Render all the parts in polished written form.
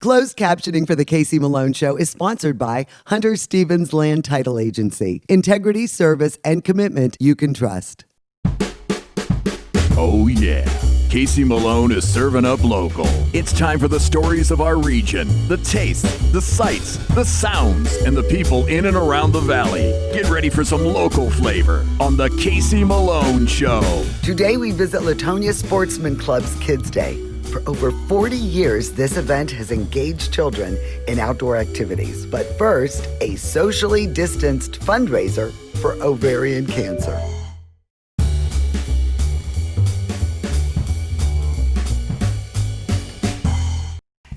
Closed captioning for the Casey Malone Show is sponsored by Hunter Stevens Land Title Agency. Integrity, service, and commitment you can trust. Oh yeah, Casey Malone is serving up local. It's time for the stories of our region, the tastes, the sights, the sounds, and the people in and around the valley. Get ready for some local flavor on the Casey Malone Show. Today we visit Latonia Sportsman Club's Kids Day. For over 40 years, this event has engaged children in outdoor activities. But first, a socially distanced fundraiser for ovarian cancer.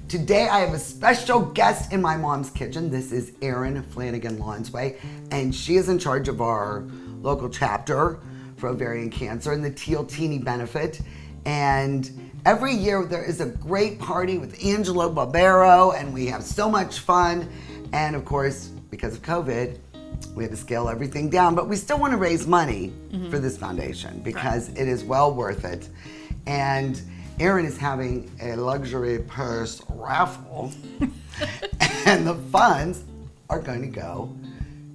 Today, I have a special guest in my mom's kitchen. This is Erin Flanagan Lonsway, and she is in charge of our local chapter for ovarian cancer and the Teal Teeny benefit. And every year there is a great party with Angelo Barbero, and we have so much fun. And of course, because of COVID, we had to scale everything down, but we still want to raise money for this foundation because it is well worth it. And Erin is having a luxury purse raffle, and the funds are going to go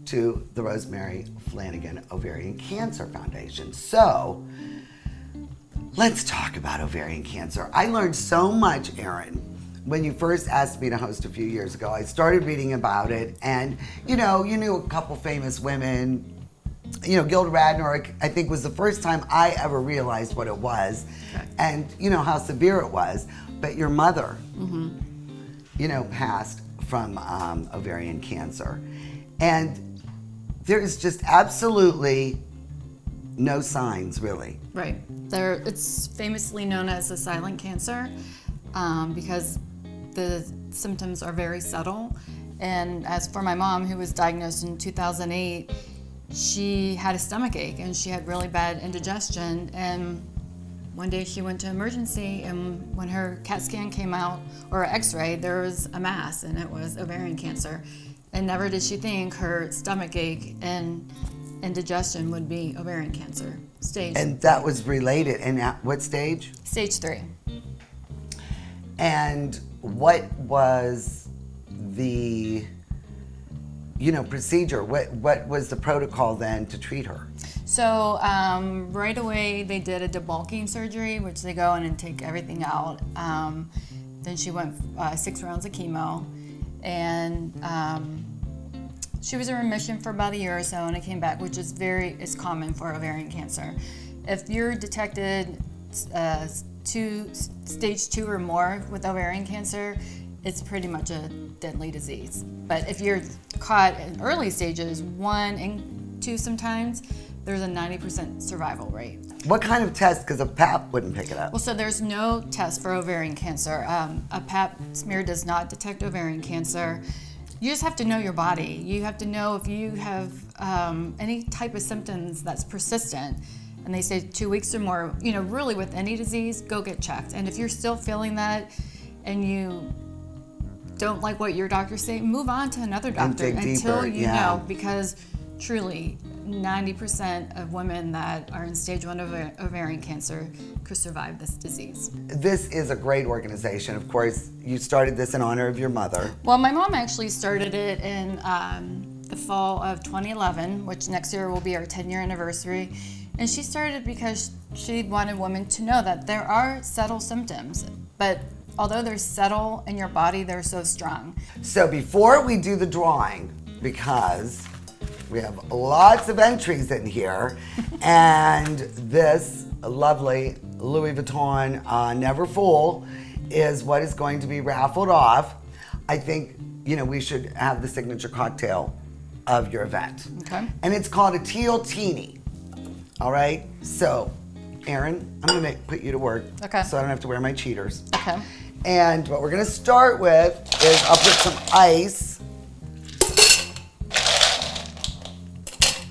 to the Rosemary Flanagan Ovarian Cancer Foundation. So let's talk about ovarian cancer. I learned so much, Erin, when you first asked me to host a few years ago. I started reading about it, and you knew a couple famous women. Gilda Radner, I think, was the first time I ever realized what it was, and how severe it was. But your mother, passed from ovarian cancer, and there is just absolutely no signs, really. Right. It's famously known as a silent cancer because the symptoms are very subtle. And as for my mom, who was diagnosed in 2008, she had a stomach ache and she had really bad indigestion. And one day she went to emergency, and when her CAT scan came out, or x-ray, there was a mass, and it was ovarian cancer. And never did she think her stomach ache and indigestion would be ovarian cancer stage. And that was related. And at what stage? Stage 3. And what was the procedure? What was the protocol then to treat her? So right away they did a debulking surgery, which they go in and take everything out. Then she went 6 rounds of chemo, and she was in remission for about a year or so, and it came back, which is common for ovarian cancer. If you're detected stage 2 or more with ovarian cancer, it's pretty much a deadly disease. But if you're caught in early stages, 1 and 2 sometimes, there's a 90% survival rate. What kind of test? Because a Pap wouldn't pick it up. Well, so there's no test for ovarian cancer. A Pap smear does not detect ovarian cancer. You just have to know your body. You have to know if you have any type of symptoms that's persistent. And they say 2 weeks or more, really with any disease, go get checked. And if you're still feeling that and you don't like what your doctors say, move on to another doctor until you know, because truly 90% of women that are in stage 1 of ovarian cancer could survive this disease. This is a great organization. Of course, you started this in honor of your mother. Well, my mom actually started it in the fall of 2011, which next year will be our 10-year anniversary. And she started because she wanted women to know that there are subtle symptoms, but although they're subtle in your body, they're so strong. So before we do the drawing, because we have lots of entries in here, and this lovely Louis Vuitton Never Full is what is going to be raffled off. I think, we should have the signature cocktail of your event. Okay. And it's called a Teal Teeny. All right? So, Erin, I'm going to put you to work. Okay. So I don't have to wear my cheaters. Okay. And what we're gonna start with is I'll put some ice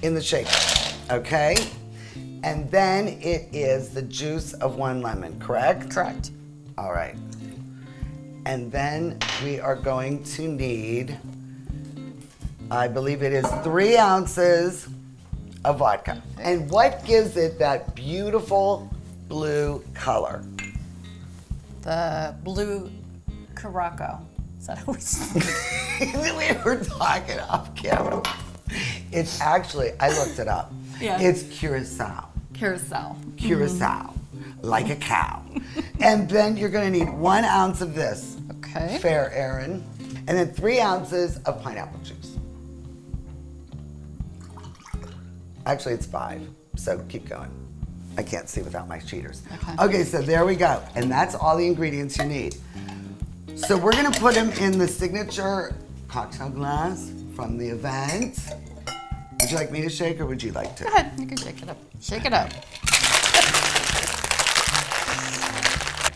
in the shaker, okay? And then it is the juice of 1 lemon, correct? Correct. All right. And then we are going to need, I believe it is 3 ounces of vodka. And what gives it that beautiful blue color? The blue Caraco. Is that always? We were talking off camera. It's actually, I looked it up. Yeah. It's curacao. Carousel. Curacao, like a cow. And then you're gonna need 1 ounce of this. Okay. Fair, Erin. And then 3 ounces of pineapple juice. Actually, it's 5, so keep going. I can't see without my cheaters. Okay, so there we go. And that's all the ingredients you need. So we're gonna put them in the signature cocktail glass from the event. Would you like me to shake or would you like to? Go ahead, you can shake it up. Shake it up.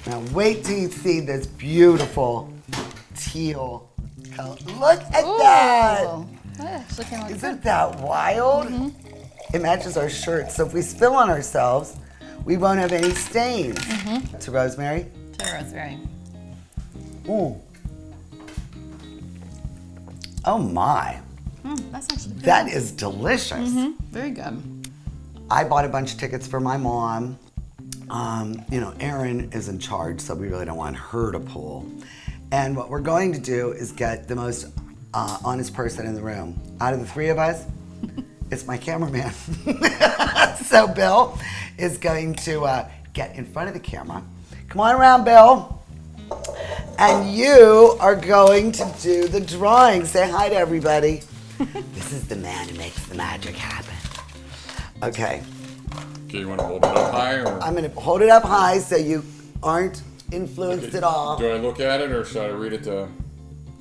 Now wait till you see this beautiful teal color. Look at that! It's looking like Isn't that wild? It matches our shirt, so if we spill on ourselves, we won't have any stains. To rosemary. to rosemary. Ooh. Oh my. That's actually good. That is delicious. Very good. I bought a bunch of tickets for my mom. You know, Erin is in charge, so we really don't want her to pull. And what we're going to do is get the most honest person in the room. Out of the three of us, it's my cameraman. So Bill is going to get in front of the camera. Come on around, Bill. And you are going to do the drawing. Say hi to everybody. This is the man who makes the magic happen. Okay. Okay, you want to hold it up high, or I'm going to hold it up high so you aren't influenced at all. do I look at it, or should I read it to?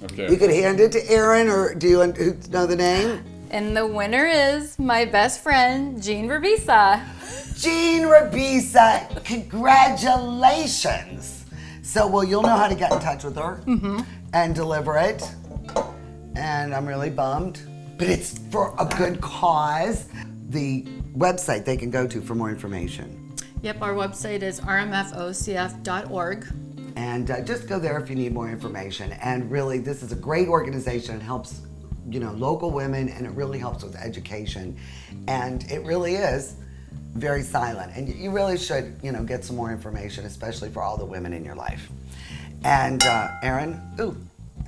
Okay. You could hand it to Erin, or do you know the name? And the winner is my best friend, Jean Rabisa. Jean Rabisa, congratulations. So, well, you'll know how to get in touch with her and deliver it. And I'm really bummed, but it's for a good cause. The website they can go to for more information. Yep, our website is rmfocf.org. And just go there if you need more information. And really, this is a great organization. It helps, you know, local women, and it really helps with education. And it really is very silent. And you really should, you know, get some more information, especially for all the women in your life. And Erin,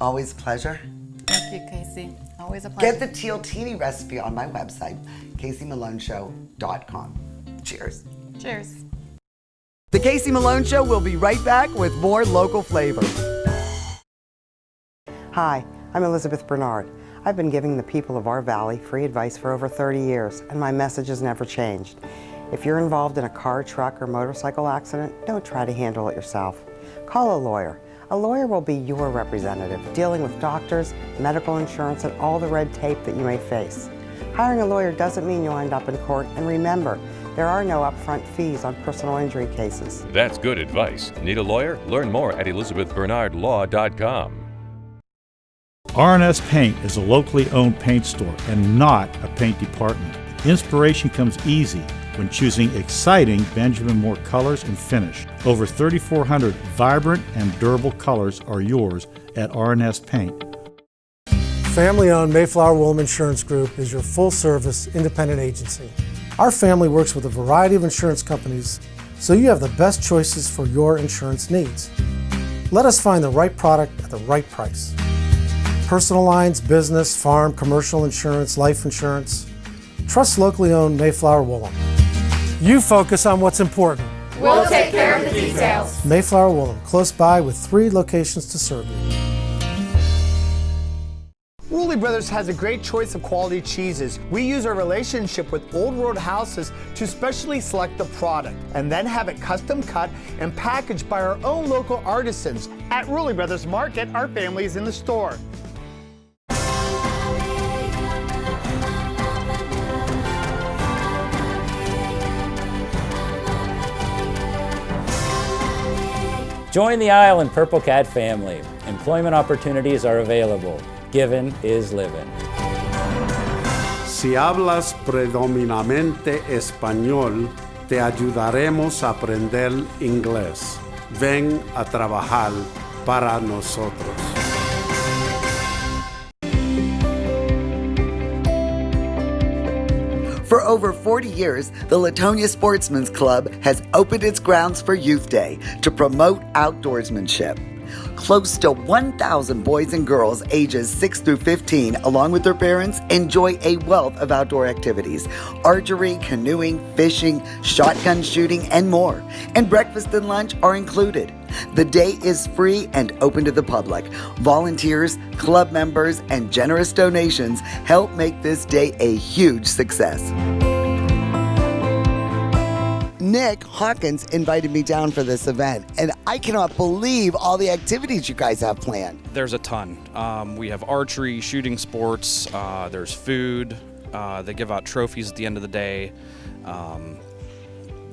always a pleasure. Thank you, Casey. Always a pleasure. Get the teal teeny recipe on my website, caseymalone.show.com. Cheers. Cheers. The Casey Malone Show will be right back with more local flavor. Hi, I'm Elizabeth Bernard. I've been giving the people of our valley free advice for over 30 years, and my message has never changed. If you're involved in a car, truck, or motorcycle accident, don't try to handle it yourself. Call a lawyer. A lawyer will be your representative, dealing with doctors, medical insurance, and all the red tape that you may face. Hiring a lawyer doesn't mean you'll end up in court, and remember, there are no upfront fees on personal injury cases. That's good advice. Need a lawyer? Learn more at elizabethbernardlaw.com. R&S Paint is a locally owned paint store and not a paint department. Inspiration comes easy when choosing exciting Benjamin Moore colors and finish. Over 3,400 vibrant and durable colors are yours at R&S Paint. Family-owned Mayflower Woolham Insurance Group is your full-service independent agency. Our family works with a variety of insurance companies, so you have the best choices for your insurance needs. Let us find the right product at the right price. Personal lines, business, farm, commercial insurance, life insurance. Trust locally owned Mayflower Woolham. You focus on what's important. We'll take care of the details. Mayflower Woolham, close by with 3 locations to serve you. Rudy Brothers has a great choice of quality cheeses. We use our relationship with Old World Houses to specially select the product and then have it custom cut and packaged by our own local artisans. At Rudy Brothers Market, our family is in the store. Join the Island Purple Cat family. Employment opportunities are available. Given is living. Si hablas predominantemente español, te ayudaremos a aprender inglés. Ven a trabajar para nosotros. For over 40 years, the Latonia Sportsman's Club has opened its grounds for Youth Day to promote outdoorsmanship. Close to 1,000 boys and girls ages 6 through 15, along with their parents, enjoy a wealth of outdoor activities. Archery, canoeing, fishing, shotgun shooting, and more. And breakfast and lunch are included. The day is free and open to the public. Volunteers, club members, and generous donations help make this day a huge success. Nick Hawkins invited me down for this event, and I cannot believe all the activities you guys have planned. There's a ton. We have archery, shooting sports, there's food, they give out trophies at the end of the day.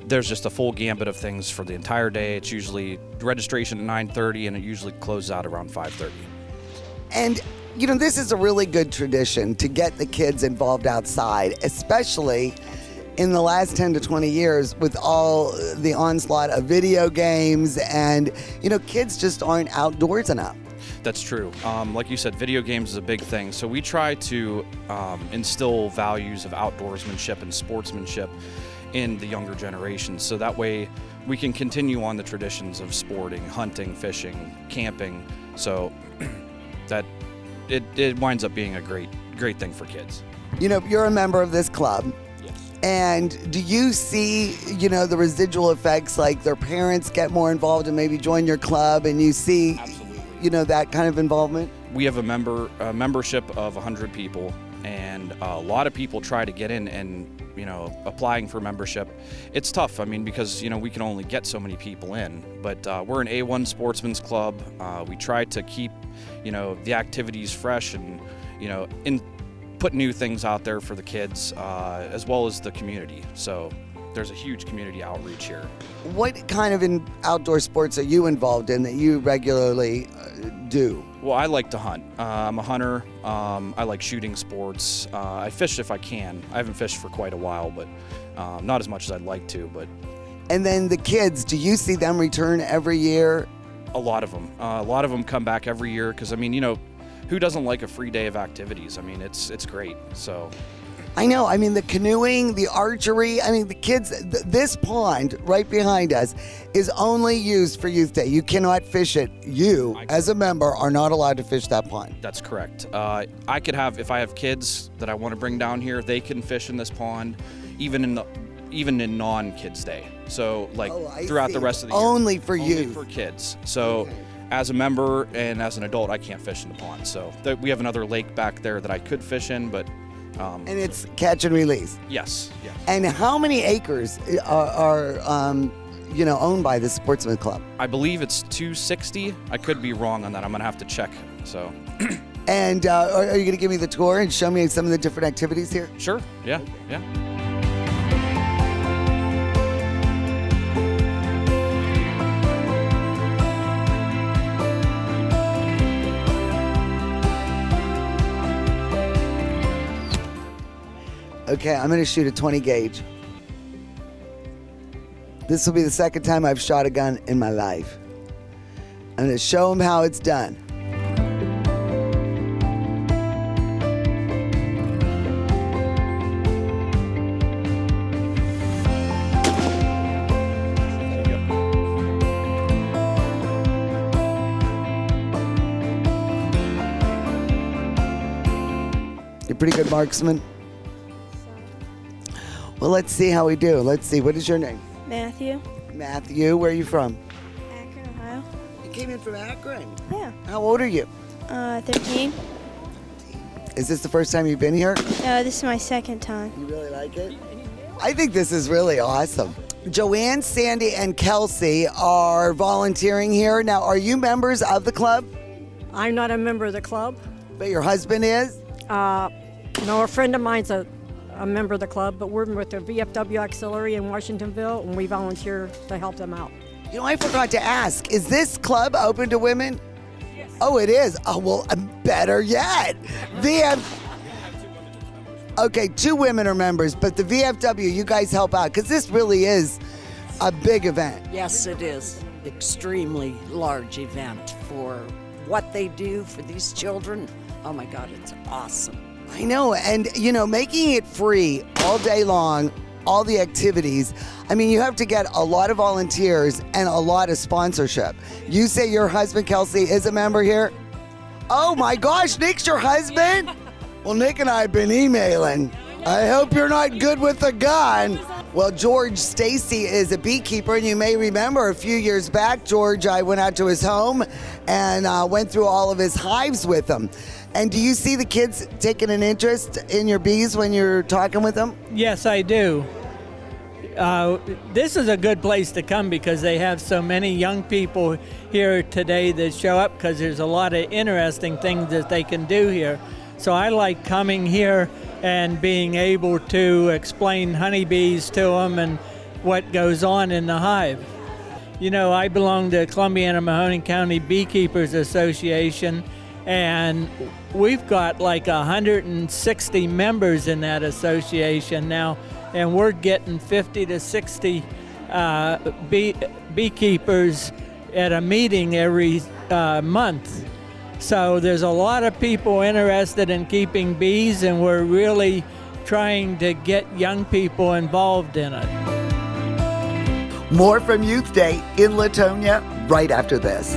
There's just a full gambit of things for the entire day. It's usually registration at 9:30, and it usually closes out around 5:30. And this is a really good tradition to get the kids involved outside, especially in the last 10 to 20 years with all the onslaught of video games, and kids just aren't outdoors enough. That's true. Like you said, video games is a big thing. So we try to instill values of outdoorsmanship and sportsmanship in the younger generations. So that way we can continue on the traditions of sporting, hunting, fishing, camping. So that it winds up being a great thing for kids. You're a member of this club. And do you see, the residual effects, like their parents get more involved and maybe join your club, and you see, that kind of involvement? We have a membership of 100 people, and a lot of people try to get in and, applying for membership. It's tough, because, we can only get so many people in, but we're an A1 sportsman's club. We try to keep, the activities fresh and, put new things out there for the kids, as well as the community. So there's a huge community outreach here. What kind of outdoor sports are you involved in that you regularly do? Well, I like to hunt. I'm a hunter. I like shooting sports. I fish if I can. I haven't fished for quite a while, but not as much as I'd like to. But And then the kids, do you see them return every year? A lot of them. A lot of them come back every year because, who doesn't like a free day of activities? It's great. So I know. The canoeing, the archery. The kids, this pond right behind us is only used for youth day. You cannot fish it. You, as a member, are not allowed to fish that pond. That's correct. I could have, if I have kids that I want to bring down here, they can fish in this pond, even in non-kids day. So throughout the rest of the year. Only for Only youth. for kids. So. Okay. As a member and as an adult, I can't fish in the pond. So we have another lake back there that I could fish in, but... and it's catch and release? Yes. And how many acres are owned by the Sportsman Club? I believe it's 260. I could be wrong on that. I'm going to have to check. So. And are you going to give me the tour and show me some of the different activities here? Sure. Yeah. Okay, I'm going to shoot a 20 gauge. This will be the second time I've shot a gun in my life. I'm going to show them how it's done. You're a pretty good marksman. Well, let's see how we do. Let's see. What is your name? Matthew. Matthew. Where are you from? Akron, Ohio. You came in from Akron? Yeah. How old are you? 13. Is this the first time you've been here? This is my second time. You really like it? I think this is really awesome. Joanne, Sandy, and Kelsey are volunteering here. Now, are you members of the club? I'm not a member of the club. But your husband is? No, a friend of mine's a member of the club, but we're with the VFW Auxiliary in Washingtonville, and we volunteer to help them out. I forgot to ask, is this club open to women? Yes. Oh, it is? Oh, well, better yet. Okay, 2 women are members, but the VFW, you guys help out, because this really is a big event. Yes, it is. Extremely large event for what they do for these children. Oh my God, it's awesome. I know, and making it free all day long all the activities. I mean, you have to get a lot of volunteers and a lot of sponsorship. You say your husband, Kelsey, is a member here? Oh my gosh, Nick's your husband? Well, Nick and I have been emailing. I hope you're not good with a gun. Well, George Stacy is a beekeeper, and you may remember a few years back, George, I went out to his home and went through all of his hives with him. And do you see the kids taking an interest in your bees when you're talking with them? Yes, I do. This is a good place to come because they have so many young people here today that show up because there's a lot of interesting things that they can do here. So I like coming here and being able to explain honeybees to them and what goes on in the hive. You know, I belong to Columbiana Mahoning County Beekeepers Association, and we've got like 160 members in that association now, and we're getting 50 to 60 beekeepers at a meeting every month. So there's a lot of people interested in keeping bees, and we're really trying to get young people involved in it. More from Youth Day in Latonia right after this.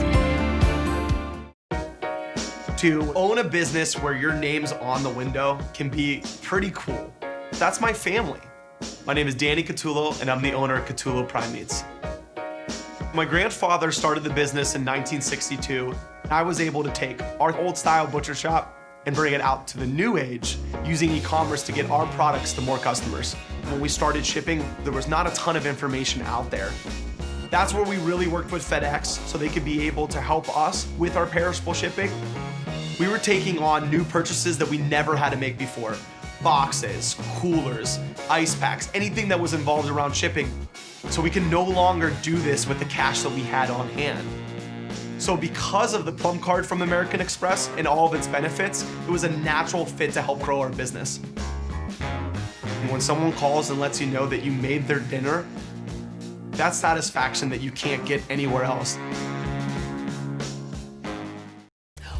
To own a business where your name's on the window can be pretty cool. That's my family. My name is Danny Catullo, and I'm the owner of Catullo Prime Meats. My grandfather started the business in 1962. I was able to take our old style butcher shop and bring it out to the new age using e-commerce to get our products to more customers. When we started shipping, there was not a ton of information out there. That's where we really worked with FedEx so they could be able to help us with our perishable shipping. We were taking on new purchases that we never had to make before. Boxes, coolers, ice packs, anything that was involved around shipping. So we can no longer do this with the cash that we had on hand. So because of the Plum Card from American Express and all of its benefits, it was a natural fit to help grow our business. And when someone calls and lets you know that you made their dinner, that's satisfaction that you can't get anywhere else.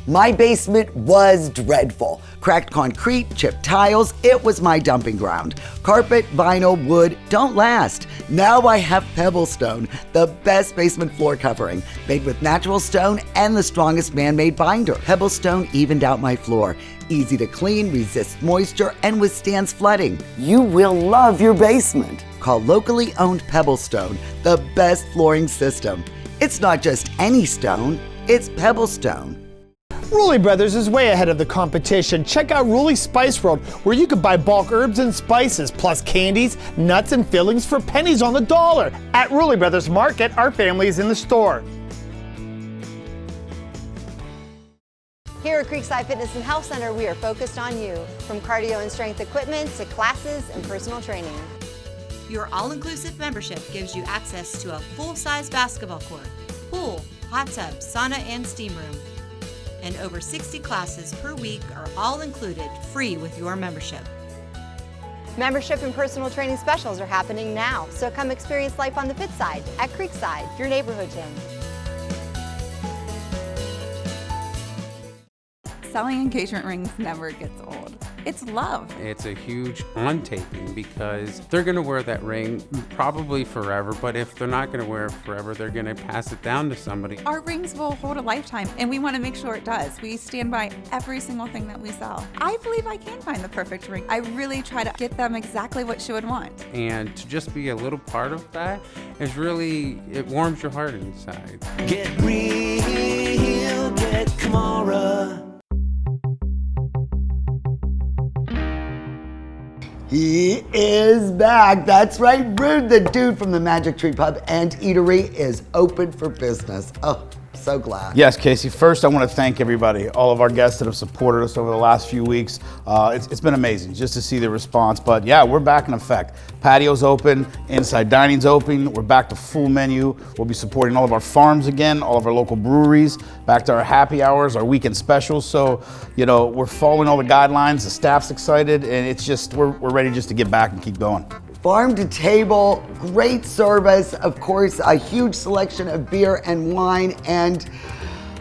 My basement was dreadful. Cracked concrete, chipped tiles, it was my dumping ground. Carpet, vinyl, wood don't last. Now I have Pebblestone, the best basement floor covering, made with natural stone and the strongest man-made binder. Pebblestone evened out my floor. Easy to clean, resists moisture, and withstands flooding. You will love your basement. Call locally owned Pebblestone, the best flooring system. It's not just any stone, it's Pebblestone. Ruley Brothers is way ahead of the competition. Check out Ruley Spice World, where you can buy bulk herbs and spices, plus candies, nuts, and fillings for pennies on the dollar. At Ruley Brothers Market, our family is in the store. Here at Creekside Fitness and Health Center, we are focused on you, from cardio and strength equipment to classes and personal training. Your all-inclusive membership gives you access to a full-size basketball court, pool, hot tub, sauna, and steam room. And over 60 classes per week are all included free with your membership. Membership and personal training specials are happening now, so come experience life on the fit side at Creekside, your neighborhood gym. Selling engagement rings never gets old. It's love. It's a huge on-taping because they're going to wear that ring probably forever, but if they're not going to wear it forever, they're going to pass it down to somebody. Our rings will hold a lifetime, and we want to make sure it does. We stand by every single thing that we sell. I believe I can find the perfect ring. I really try to get them exactly what she would want. And to just be a little part of that is really, it warms your heart inside. Get real, get Kamara. He is back. That's right, Rude, the dude from the Magic Tree Pub and Eatery is open for business. Oh, so glad. Yes, Casey. First, I want to thank everybody, all of our guests that have supported us over the last few weeks. It's been amazing just to see the response. But yeah, we're back in effect. Patio's open, inside dining's open. We're back to full menu. We'll be supporting all of our farms again, all of our local breweries, back to our happy hours, our weekend specials. So, you know, we're following all the guidelines. The staff's excited, and it's just, we're ready just to get back and keep going. Farm to table, great service, of course, a huge selection of beer and wine, and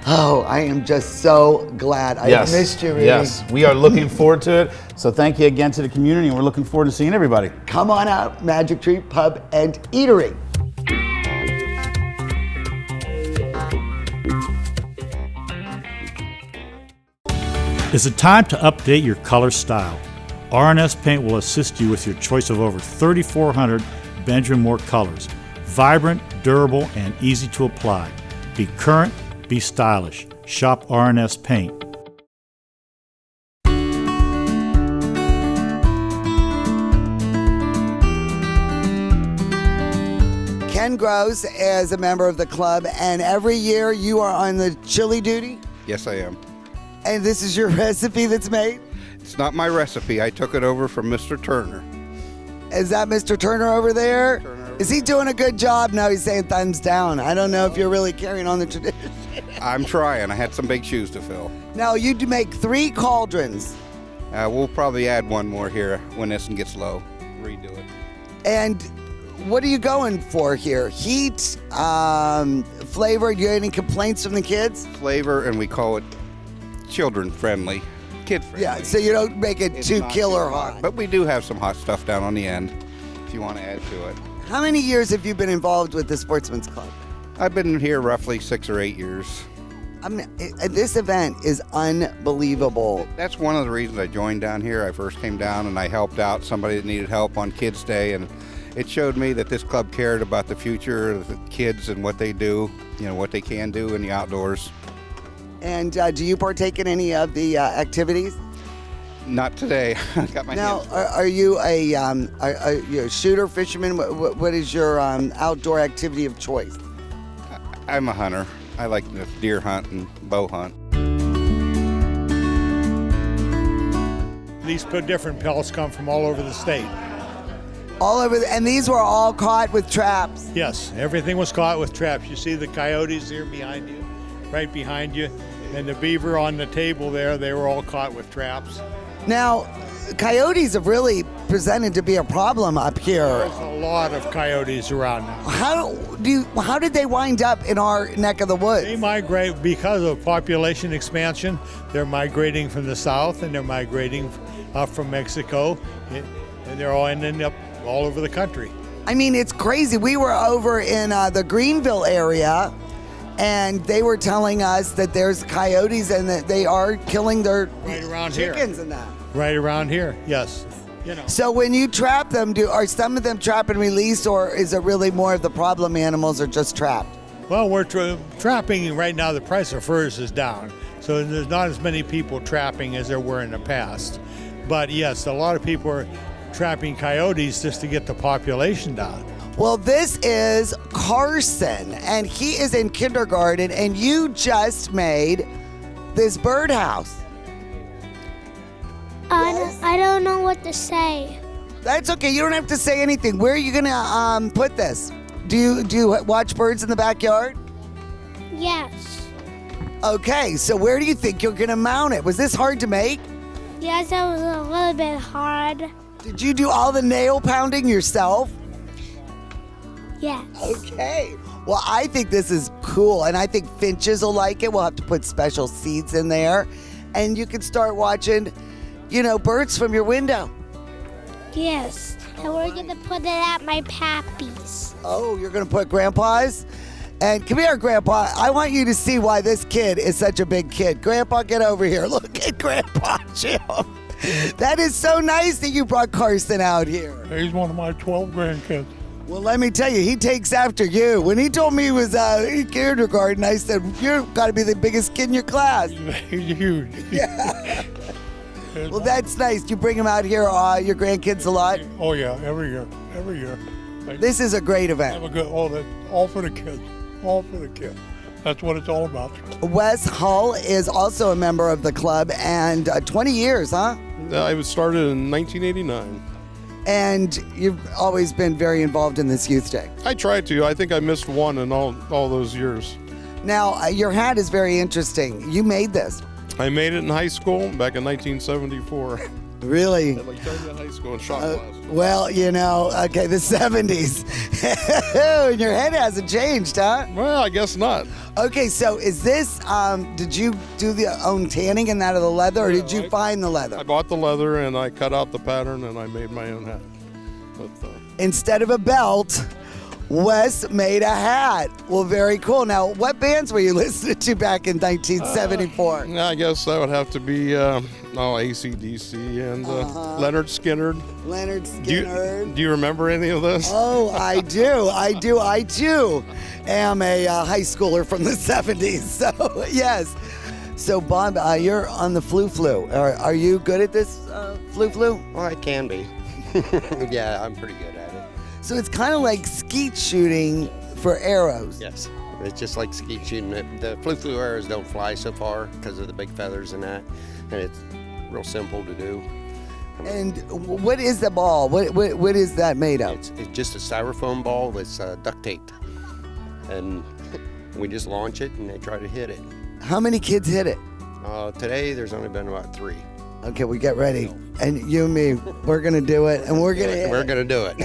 Oh, I am just so glad. I missed you, Rudy. Yes, we are looking forward to it. So thank you again to the community, and we're looking forward to seeing everybody. Come on out, Magic Tree Pub and Eatery. Is it time to update your color style? R&S Paint will assist you with your choice of over 3,400 Benjamin Moore colors. Vibrant, durable, and easy to apply. Be current, be stylish. Shop R&S Paint. Ken Gross is a member of the club, and every year you are on the chili duty? Yes, I am. And this is your recipe that's made? It's not my recipe. I took it over from Mr. Turner. Is that Mr. Turner over there? Is he doing a good job? No, he's saying thumbs down. I don't know if you're really carrying on the tradition. I'm trying. I had some big shoes to fill. Now, you do make 3 cauldrons. We'll probably add one more here when this one gets low. Redo it. And what are you going for here? Heat, flavor? Do you have any complaints from the kids? Flavor, and we call it children friendly, kid friendly. Yeah, so you don't make it too killer hot. But we do have some hot stuff down on the end if you want to add to it. How many years have you been involved with the Sportsman's Club? I've been here roughly 6 or 8 years. This event is unbelievable. That's one of the reasons I joined down here. I first came down and I helped out somebody that needed help on Kids Day, and it showed me that this club cared about the future of the kids and what they do, what they can do in the outdoors. And do you partake in any of the activities? Not today. I got my hands full. Are you a shooter, fisherman? What is your outdoor activity of choice? I'm a hunter. I like to deer hunt and bow hunt. These different pelts come from all over the state. All over, and these were all caught with traps? Yes, everything was caught with traps. You see the coyotes here behind you, right behind you, and the beaver on the table there, they were all caught with traps. Now, coyotes have really presented to be a problem up here. There's a lot of coyotes around now. How did they wind up in our neck of the woods? They migrate because of population expansion. They're migrating from the south, and they're migrating up from Mexico, and they're all ending up all over the country. I mean, it's crazy. We were over in the Greenville area, and they were telling us that there's coyotes and that they are killing their chickens and that. Right around here, yes. So when you trap them, are some of them trap and release, or is it really more of the problem animals are just trapped? Well, we're trapping right now. The price of furs is down, so there's not as many people trapping as there were in the past. But yes, a lot of people are trapping coyotes just to get the population down. Well, this is Carson, and he is in kindergarten, and you just made this birdhouse. I don't know what to say. That's okay. You don't have to say anything. Where are you gonna put this? Do you watch birds in the backyard? Yes. Okay, so where do you think you're gonna mount it? Was this hard to make? Yes, it was a little bit hard. Did you do all the nail pounding yourself? Yes. Okay. Well, I think this is cool, and I think finches will like it. We'll have to put special seeds in there, and you can start watching, birds from your window. Yes. And we're going to put it at my pappy's. Oh, you're going to put Grandpa's? And come here, Grandpa. I want you to see why this kid is such a big kid. Grandpa, get over here. Look at Grandpa Jim. That is so nice that you brought Carson out here. He's one of my 12 grandkids. Well, let me tell you, he takes after you. When he told me he was in kindergarten, I said, you've got to be the biggest kid in your class. He's huge. Yeah. Well, that's nice. You bring him out here, your grandkids a lot? Oh, yeah, every year. This is a great event. Have a good, all for the kids. All for the kids. That's what it's all about. Wes Hull is also a member of the club, and 20 years, huh? I was started in 1989. And you've always been very involved in this Youth Day. I tried to. I think I missed one in all those years. Now, your hat is very interesting. You made this. I made it in high school back in 1974. Really? At like started in high school and shot glass. Well, you know, okay, the 70s. And your head hasn't changed, huh? Well, I guess not. Okay, so is this, did you do the own tanning in that of the leather, or did you find the leather? I bought the leather and I cut out the pattern and I made my own hat. Instead of a belt, Wes made a hat. Well, very cool. Now, what bands were you listening to back in 1974? I guess that would have to be AC/DC and Leonard Skinner. Leonard Skinner. Do you remember any of this? Oh, I do. I too am a high schooler from the 70s. So, yes. So, Bob, you're on the flu. Are you good at this flu? Well, I can be. Yeah, I'm pretty good at it. So it's kind of like skeet shooting for arrows. Yes, it's just like skeet shooting. The flu arrows don't fly so far because of the big feathers and that, and it's real simple to do. And what is the ball? What is that made of? It's just a styrofoam ball that's duct taped, and we just launch it and they try to hit it. How many kids hit it? Today there's only been about 3. Okay, we get ready. And you and me, we're going to do it, and we're going to hit it. We're going to do it.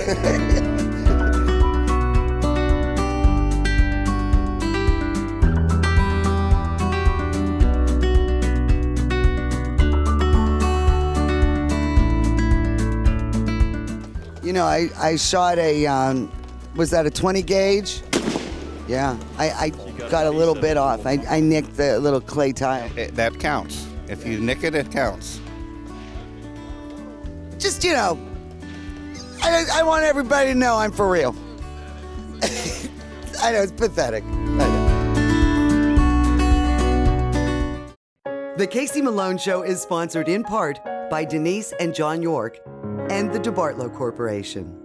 You know, I shot a, was that a 20 gauge? Yeah, I got a little bit off. I nicked the little clay tile. That counts. If you nick it, it counts. Just, you know, I want everybody to know I'm for real. I know, it's pathetic. The Casey Malone Show is sponsored in part by Denise and John York and the DeBartolo Corporation.